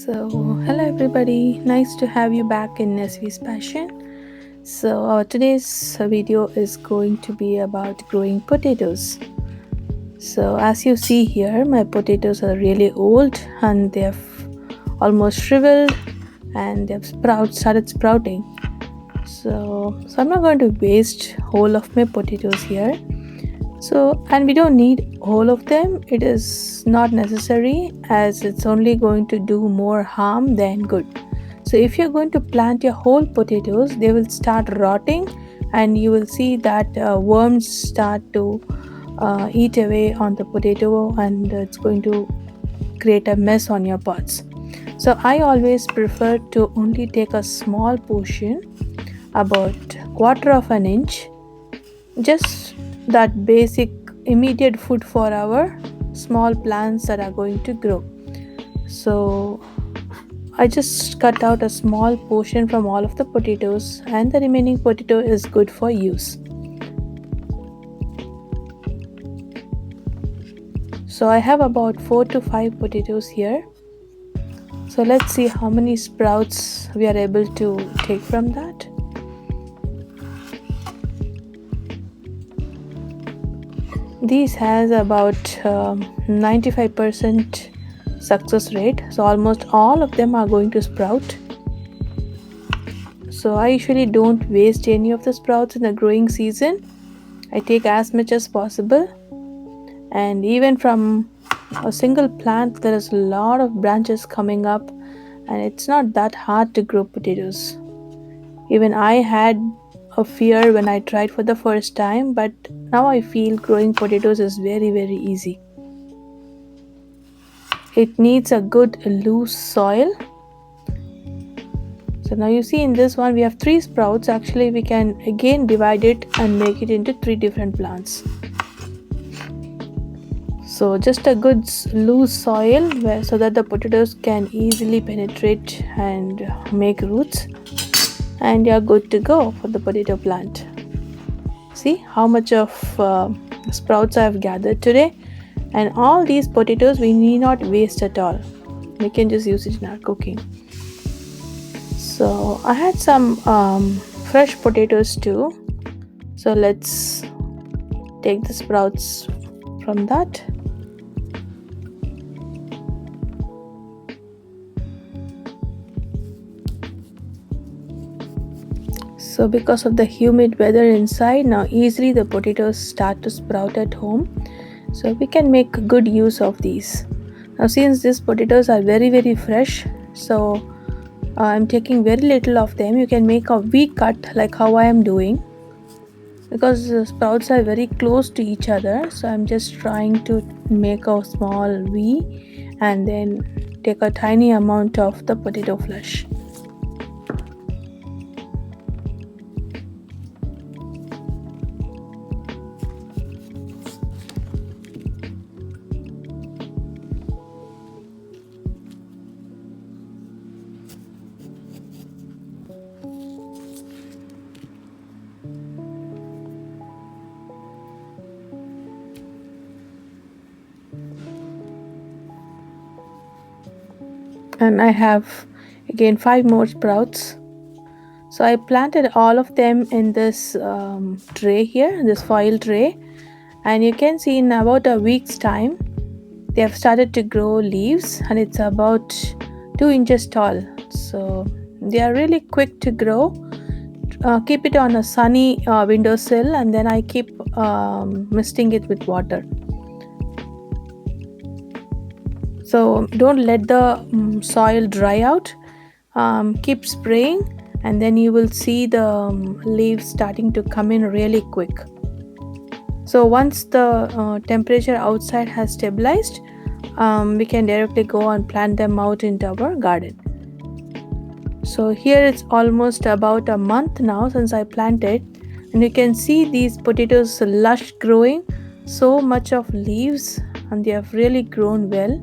So, hello everybody, nice to have you back in Nesvi's Passion. So, today's video is going to be about growing potatoes. So, as you see here, my potatoes are really old and they've almost shriveled and they've started sprouting. So I'm not going to waste whole of my potatoes here. So, and we don't need all of them, it is not necessary as it's only going to do more harm than good. So, if you're going to plant your whole potatoes, they will start rotting and you will see that worms start to eat away on the potato and it's going to create a mess on your pots. So, I always prefer to only take a small portion, about quarter of an inch, just that basic immediate food for our small plants that are going to grow. So I just cut out a small portion from all of the potatoes and the remaining potato is good for use. So I have about 4 to 5 potatoes here. So let's see how many sprouts we are able to take from that. These has about 95% success rate, so almost all of them are going to sprout. So I usually don't waste any of the sprouts in the growing season. I take as much as possible, and even from a single plant there is a lot of branches coming up and it's not that hard to grow potatoes. Even I had a fear when I tried for the first time, but now I feel growing potatoes is very easy. It needs a good loose soil. So now you see in this one we have 3 sprouts. Actually we can again divide it and make it into 3 different plants. So just a good loose soil so that the potatoes can easily penetrate and make roots, and you're good to go for the potato plant. See how much of sprouts I have gathered today, and all these potatoes we need not waste at all. We can just use it in our cooking. So I had some fresh potatoes too, so let's take the sprouts from that. So because of the humid weather inside, now easily the potatoes start to sprout at home. So we can make good use of these. Now since these potatoes are very fresh, so I'm taking very little of them. You can make a V cut like how I am doing, because the sprouts are very close to each other. So I'm just trying to make a small V and then take a tiny amount of the potato flesh. And I have again 5 more sprouts. So I planted all of them in this tray here, this foil tray, and you can see in about a week's time they have started to grow leaves, and it's about 2 inches tall. So they are really quick to grow. Keep it on a sunny windowsill, and then I keep misting it with water. So don't let the soil dry out. Keep spraying, and then you will see the leaves starting to come in really quick. So once the temperature outside has stabilized, we can directly go and plant them out into our garden. So here it's almost about a month now since I planted, and you can see these potatoes lush growing, so much of leaves, and they have really grown well.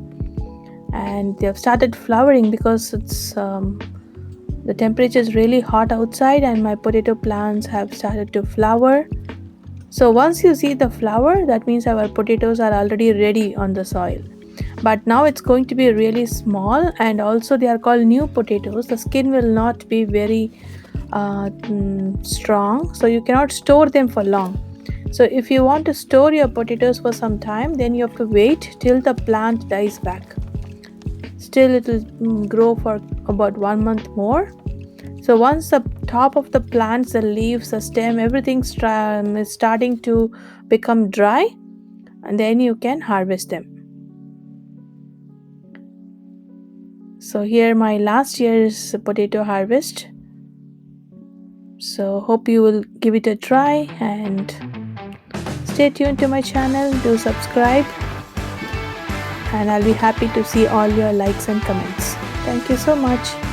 And they have started flowering because it's the temperature is really hot outside, and my potato plants have started to flower. So once you see the flower, that means our potatoes are already ready on the soil. but now it's going to be really small, and also they are called new potatoes. The skin will not be very strong, so you cannot store them for long. So if you want to store your potatoes for some time, then you have to wait till the plant dies back. Still it will grow for about 1 month more. So once the top of the plants, the leaves, the stem, everything is starting to become dry, and then you can harvest them. So here my last year's potato harvest. So hope you will give it a try, and stay tuned to my channel. Do subscribe, and I'll be happy to see all your likes and comments. Thank you so much.